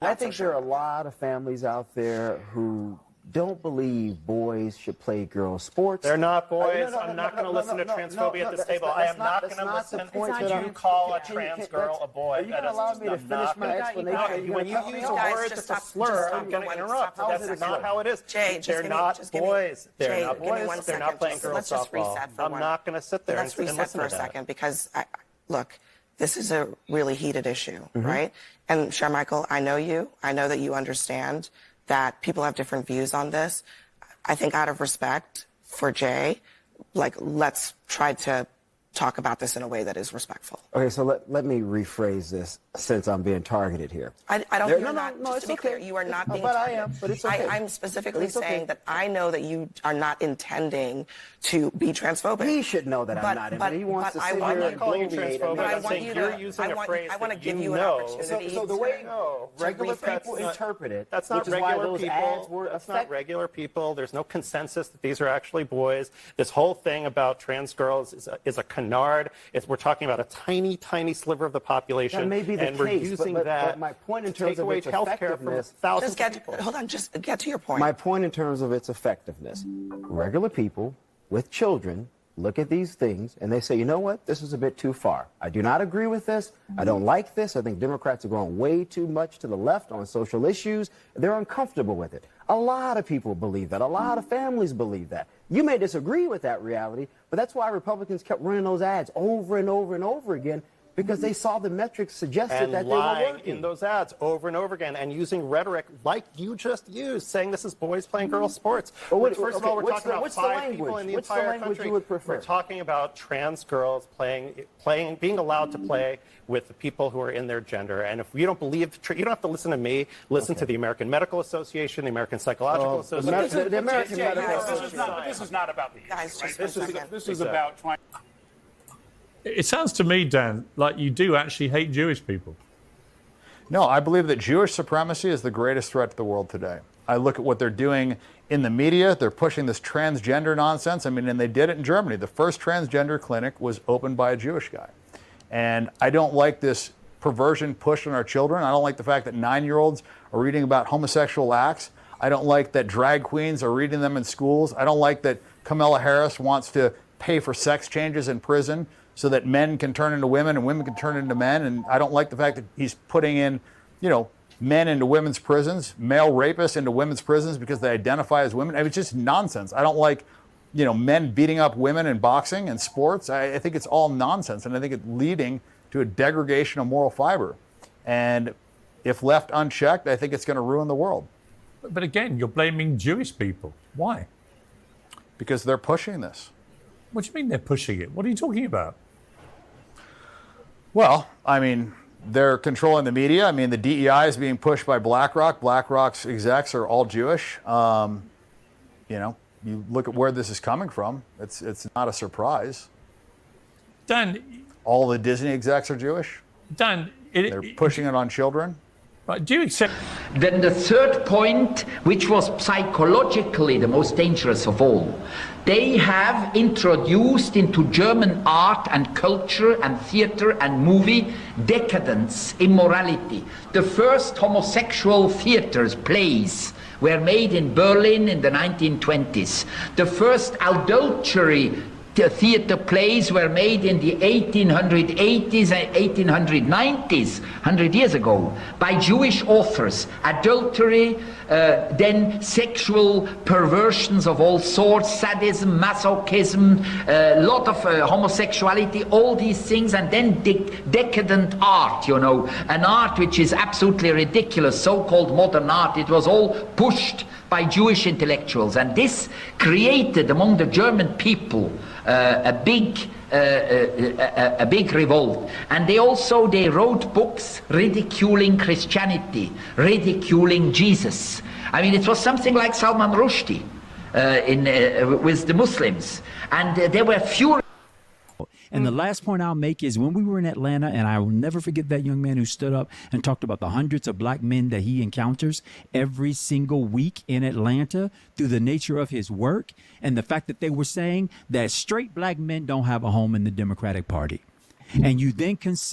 I think there are a lot of families out there who don't believe boys should play girls' sports. They're not boys. I'm not going to listen to transphobia at this table. I am not going to listen to you call a trans girl a boy. Are you going to allow me to finish my explanation? When you use a word that's a slur, I'm going to interrupt. That's not how it is. They're not boys. They're not boys. They're not playing girls' softball. I'm not going to sit there and listen to that. Let's reset for a second because, look, this is a really heated issue, right? And Sharmichael, I know you. I know that you understand that people have different views on this. I think out of respect for Jay, like, let's try to talk about this in a way that is respectful. Okay, so let me rephrase this since I'm being targeted here. I don't you're not, just to be clear, you are not being targeted. I am, but it's okay. I'm specifically saying that I know that you are not intending to be transphobic. He should know that I'm not intending. He wants to sit here and bloviate. I'm saying you're using a phrase I want to that give you you an know. opportunity. So the way regular people interpret it, that's not regular people. That's not regular people. There's no consensus that these are actually boys. This whole thing about trans girls is a canard. We're talking about a tiny, tiny sliver of the population. That may be the and we're case, using but that my point in terms to of its effectiveness. Hold on, just get to your point. My point in terms of its effectiveness. Regular people with children look at these things and they say, you know what, this is a bit too far. I do not agree with this. I don't like this. I think Democrats are going way too much to the left on social issues. They're uncomfortable with it. A lot of people believe that. A lot of families believe that. You may disagree with that reality, but that's why Republicans kept running those ads over and over and over again, because they saw the metrics suggested that they were working. In those ads over and over again and using rhetoric like you just used, saying this is boys playing girls sports. First of all, we're talking about 5 people in the entire country. We're talking about trans girls being allowed to play with the people who are in their gender. And if you don't believe, you don't have to listen to me. Listen to the American Medical Association, the American Psychological Association. The American Medical Association. This is not about the Guys, right? just This is about trying. It sounds to me, Dan, like you do actually hate Jewish people. No, I believe that Jewish supremacy is the greatest threat to the world today. I look at what they're doing in the media. They're pushing this transgender nonsense. I mean, and they did it in Germany. The first transgender clinic was opened by a Jewish guy. And I don't like this perversion pushed on our children. I don't like the fact that 9-year-olds are reading about homosexual acts. I don't like that drag queens are reading them in schools. I don't like that Kamala Harris wants to pay for sex changes in prison so that men can turn into women and women can turn into men. And I don't like the fact that he's putting in, men into women's prisons, male rapists into women's prisons because they identify as women. I mean, it's just nonsense. I don't like, men beating up women in boxing and sports. I think it's all nonsense. And I think it's leading to a degradation of moral fiber. And if left unchecked, I think it's going to ruin the world. But again, you're blaming Jewish people. Why? Because they're pushing this. What do you mean they're pushing it? What are you talking about? Well, I mean, they're controlling the media. I mean, the DEI is being pushed by BlackRock. BlackRock's execs are all Jewish. You look at where this is coming from. It's not a surprise. Dan, all the Disney execs are Jewish. Dan, they're pushing it on children. Right, do you accept? Then the third point, which was psychologically the most dangerous of all, they have introduced into German art and culture and theater and movie decadence, immorality. The first homosexual theaters, plays, were made in Berlin in the 1920s. The first adultery theater plays were made in the 1880s and 1890s, 100 years ago, by Jewish authors. Adultery, then sexual perversions of all sorts, sadism, masochism, a lot of homosexuality, all these things, and then decadent art, an art which is absolutely ridiculous, so-called modern art. It was all pushed by Jewish intellectuals, and this created among the German people a big revolt. And they wrote books ridiculing Christianity, ridiculing Jesus. I mean, it was something like Salman Rushdie with the Muslims, and there were few. And the last point I'll make is when we were in Atlanta, and I will never forget that young man who stood up and talked about the hundreds of black men that he encounters every single week in Atlanta through the nature of his work and the fact that they were saying that straight black men don't have a home in the Democratic Party. And you then consider